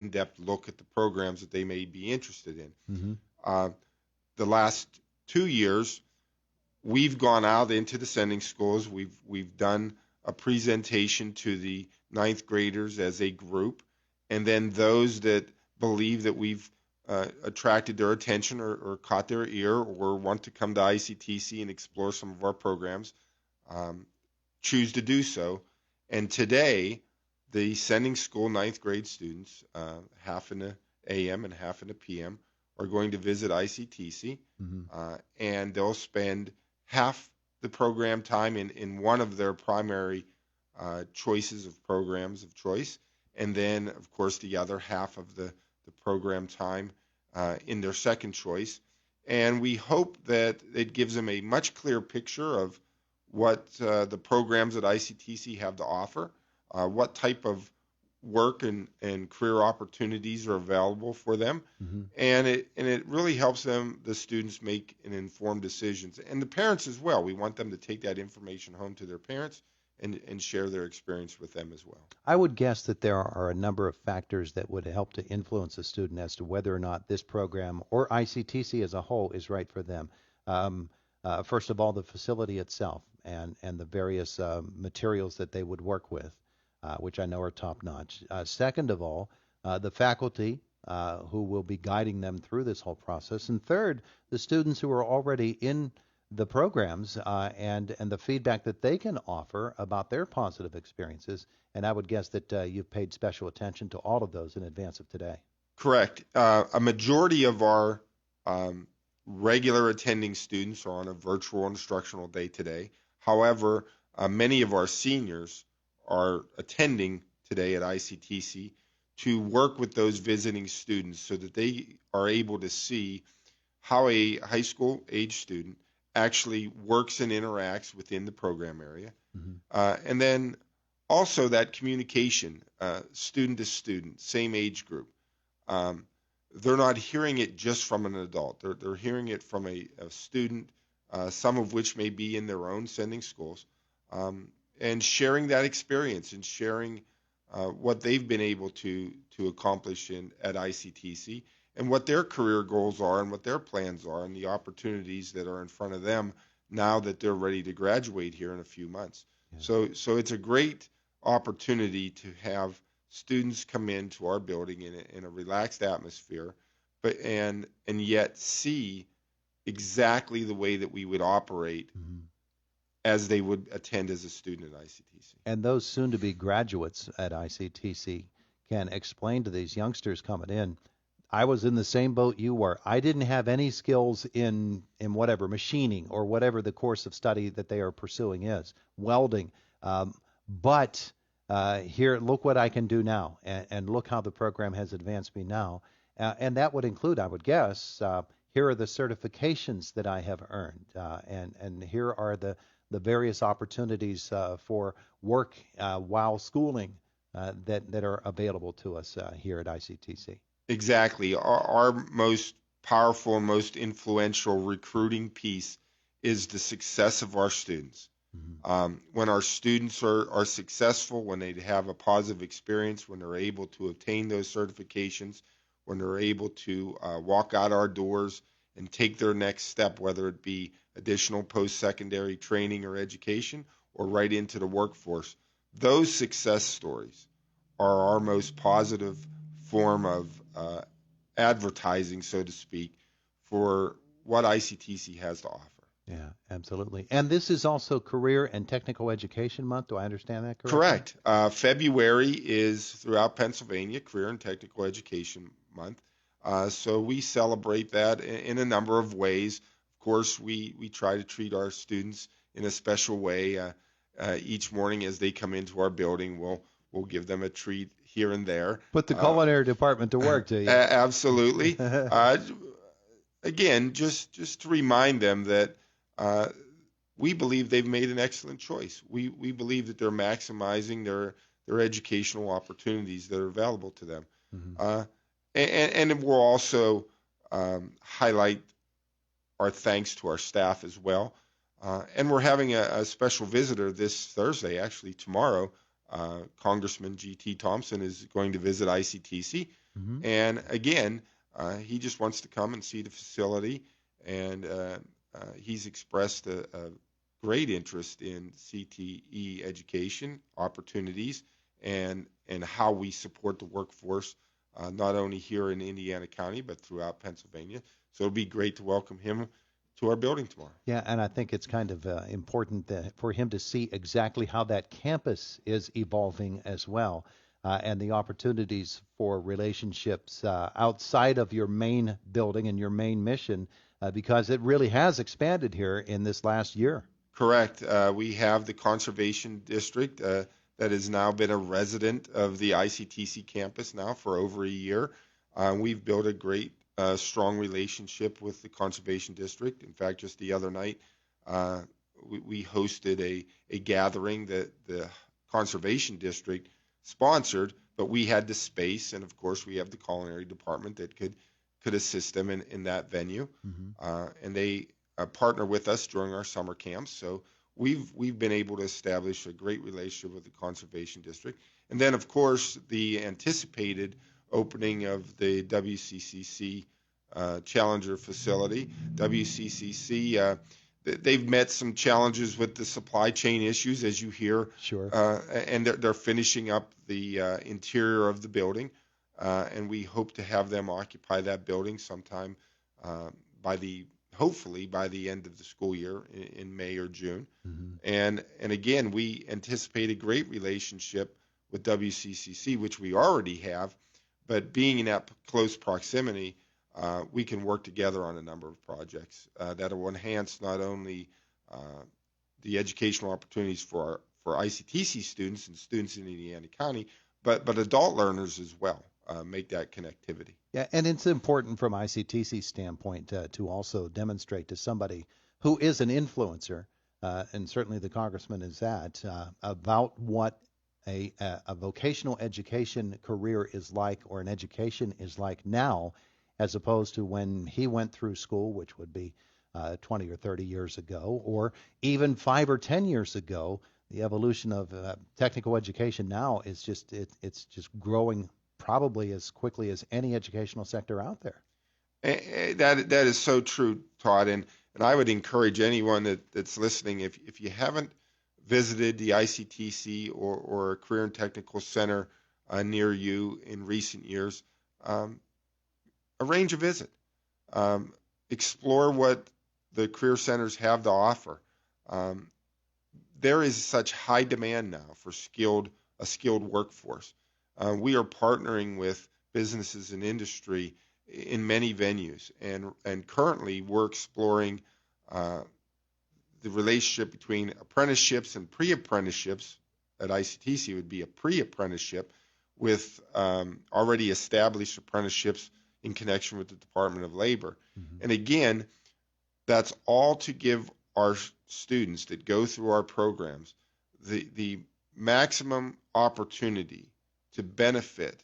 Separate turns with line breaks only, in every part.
in-depth look at the programs that they may be interested in.
Mm-hmm.
Uh, the last 2 years, we've gone out into the sending schools. We've done a presentation to the ninth graders as a group, and then those that believe that we've attracted their attention or caught their ear or want to come to ICTC and explore some of our programs um, choose to do so. And today, the sending school ninth grade students, half in the AM and half in the PM, are going to visit ICTC,
Mm-hmm.
and they'll spend half the program time in one of their primary choices of programs of choice, and then, of course, the other half of the program time in their second choice. And we hope that it gives them a much clearer picture of what the programs at ICTC have to offer, what type of work and career opportunities are available for them,
Mm-hmm.
and it really helps them, the students, make an informed decisions, and the parents as well. We want them to take that information home to their parents and share their experience with them as well.
I would guess that there are a number of factors that would help to influence a student as to whether or not this program or ICTC as a whole is right for them. First of all, the facility itself and the various materials that they would work with, which I know are top notch. Second of all, the faculty who will be guiding them through this whole process. And third, the students who are already in the programs and the feedback that they can offer about their positive experiences. And I would guess that you've paid special attention to all of those in advance of today.
Correct. A majority of our regular attending students are on a virtual instructional day today. However, many of our seniors are attending today at ICTC to work with those visiting students so that they are able to see how a high school age student actually works and interacts within the program area.
Mm-hmm.
And then also that communication, student to student, same age group. Um, they're not hearing it just from an adult. They're hearing it from a student, some of which may be in their own sending schools, and sharing that experience and sharing what they've been able to accomplish at ICTC and what their career goals are and what their plans are and the opportunities that are in front of them now that they're ready to graduate here in a few months.
Yeah.
So it's a great opportunity to have students come into our building in a relaxed atmosphere, but and yet see exactly the way that we would operate
Mm-hmm.
as they would attend as a student at ICTC.
And those soon to be graduates at ICTC can explain to these youngsters coming in, I was in the same boat you were. I didn't have any skills in whatever, machining or whatever the course of study that they are pursuing is, welding. But here, look what I can do now, and look how the program has advanced me now. And that would include, I would guess, here are the certifications that I have earned, and here are the various opportunities for work while schooling that are available to us here at ICTC.
Exactly. Our most powerful and most influential recruiting piece is the success of our students.
Mm-hmm.
When our students are successful, when they have a positive experience, when they're able to obtain those certifications, when they're able to walk out our doors and take their next step, whether it be additional post-secondary training or education or right into the workforce, those success stories are our most positive form of advertising, so to speak, for what ICTC has to offer.
Yeah, absolutely. And this is also Career and Technical Education Month. Do I understand that correctly?
Correct. February is throughout Pennsylvania Career and Technical Education Month. So we celebrate that in a number of ways. Of course, we try to treat our students in a special way. Each morning as they come into our building, we'll give them a treat here and there.
Put the culinary department to work, do you?
Absolutely. Again, just to remind them that we believe they've made an excellent choice. We believe that they're maximizing their educational opportunities that are available to them.
Mm-hmm.
And we'll also highlight our thanks to our staff as well. And we're having a special visitor this Thursday, actually tomorrow. Congressman G.T. Thompson is going to visit ICTC
Hmm.
And again, he just wants to come and see the facility, and he's expressed a great interest in CTE education opportunities and how we support the workforce, not only here in Indiana County but throughout Pennsylvania. So it'll be great to welcome him to our building tomorrow.
Yeah, and I think it's kind of important for him to see exactly how that campus is evolving as well, and the opportunities for relationships outside of your main building and your main mission, because it really has expanded here in this last year.
Correct. We have the Conservation District that has now been a resident of the ICTC campus now for over a year. We've built a great, strong relationship with the Conservation District. In fact, just the other night, uh, we hosted a gathering that the Conservation District sponsored, but we had the space, and of course, we have the culinary department that could assist them in that venue.
Hmm.
And they partner with us during our summer camps. So we've been able to establish a great relationship with the Conservation District. And then, of course, the anticipated opening of the WCCC Challenger facility. WCCC, they've met some challenges with the supply chain issues, as you hear,
Sure.
and they're finishing up the interior of the building. And we hope to have them occupy that building sometime uh, by the hopefully by the end of the school year in May or June.
Hmm.
And again, we anticipate a great relationship with WCCC, which we already have, but being in that close proximity, we can work together on a number of projects that will enhance not only uh, the educational opportunities for ICTC students and students in Indiana County, but adult learners as well. Make that connectivity.
Yeah, and it's important from ICTC standpoint to also demonstrate to somebody who is an influencer, and certainly the congressman is that, about what a vocational education career is like, or an education is like now, as opposed to when he went through school, which would be 20 or 30 years ago, or even 5 or 10 years ago. The evolution of technical education now is just it's just growing probably as quickly as any educational sector out there.
That is so true, Todd. And I would encourage anyone that's listening, if you haven't visited the ICTC or a career and technical center near you in recent years, um, arrange a visit. Um, Explore what the career centers have to offer. Um, there is such high demand now for a skilled workforce. We are partnering with businesses and industry in many venues, and currently we're exploring uh, the relationship between apprenticeships and pre-apprenticeships. At ICTC would be a pre-apprenticeship with already established apprenticeships in connection with the Department of Labor.
Hmm.
And again, that's all to give our students that go through our programs the maximum opportunity to benefit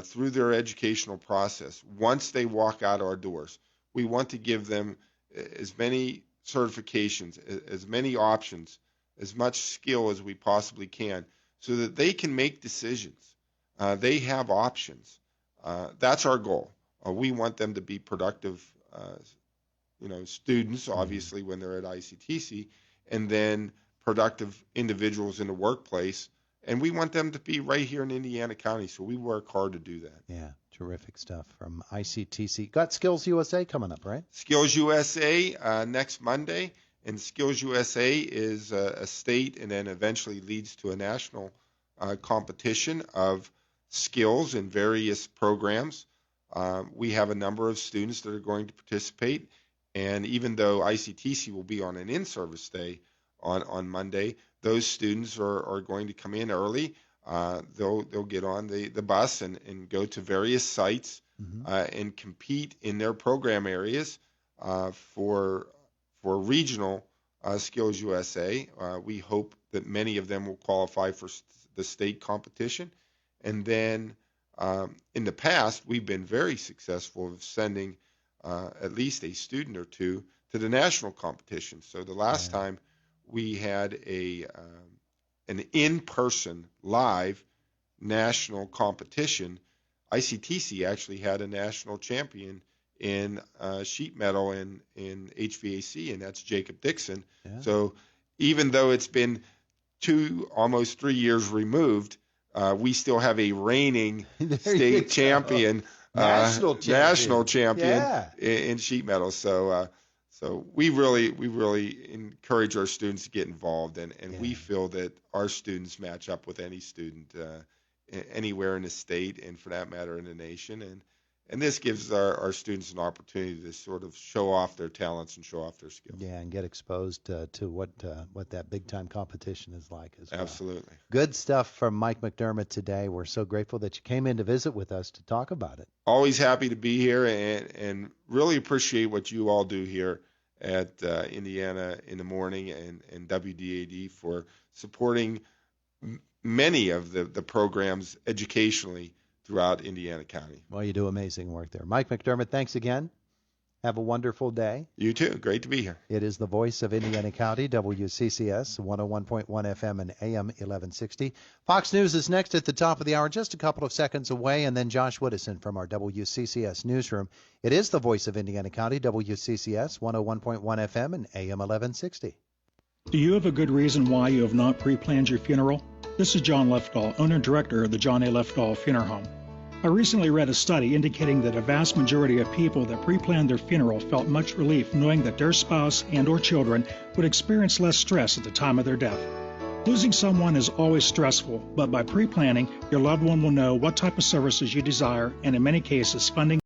through their educational process once they walk out our doors. We want to give them as many certifications, as many options, as much skill as we possibly can so that they can make decisions. They have options. That's our goal. We want them to be productive students,
Hmm.
obviously, when they're at ICTC, and then productive individuals in the workplace. And we want them to be right here in Indiana County, so we work hard to do that.
Yeah, terrific stuff from ICTC. Got Skills USA coming up, right?
Skills USA next Monday, and Skills USA is a state and then eventually leads to a national competition of skills in various programs. We have a number of students that are going to participate, and even though ICTC will be on an in-service day on Monday, those students are going to come in early. They'll get on the bus and go to various sites
Hmm.
and compete in their program areas for regional Skills USA. We hope that many of them will qualify for the state competition, and then in the past we've been very successful of sending at least a student or two to the national competition. So the last
Yeah.
time we had an in-person live national competition, ICTC actually had a national champion in sheet metal in HVAC, and that's Jacob Dixon.
Yeah.
So even though it's been almost 3 years removed, we still have a reigning state champion, national champion
Yeah.
in sheet metal. So we really encourage our students to get involved, and we feel that our students match up with any student anywhere in the state, and for that matter in the nation. And this gives our students an opportunity to sort of show off their talents and show off their skills.
Yeah, and get exposed to what that big time competition is like as well.
Absolutely.
Good stuff from Mike McDermott today. We're so grateful that you came in to visit with us to talk about it.
Always happy to be here, and really appreciate what you all do here at Indiana in the Morning and WDAD for supporting many of the programs educationally throughout Indiana County.
Well, you do amazing work there. Mike McDermott, thanks again. Have a wonderful day.
You too. Great to be here.
It is the voice of Indiana County, WCCS, 101.1 FM and AM 1160. Fox News is next at the top of the hour, just a couple of seconds away, and then Josh Woodison from our WCCS newsroom. It is the voice of Indiana County, WCCS, 101.1 FM and AM 1160.
Do you have a good reason why you have not pre-planned your funeral? This is John Lefdahl, owner and director of the John A. Lefdahl Funeral Home. I recently read a study indicating that a vast majority of people that pre-planned their funeral felt much relief knowing that their spouse and or children would experience less stress at the time of their death. Losing someone is always stressful, but by pre-planning, your loved one will know what type of services you desire, and in many cases, funding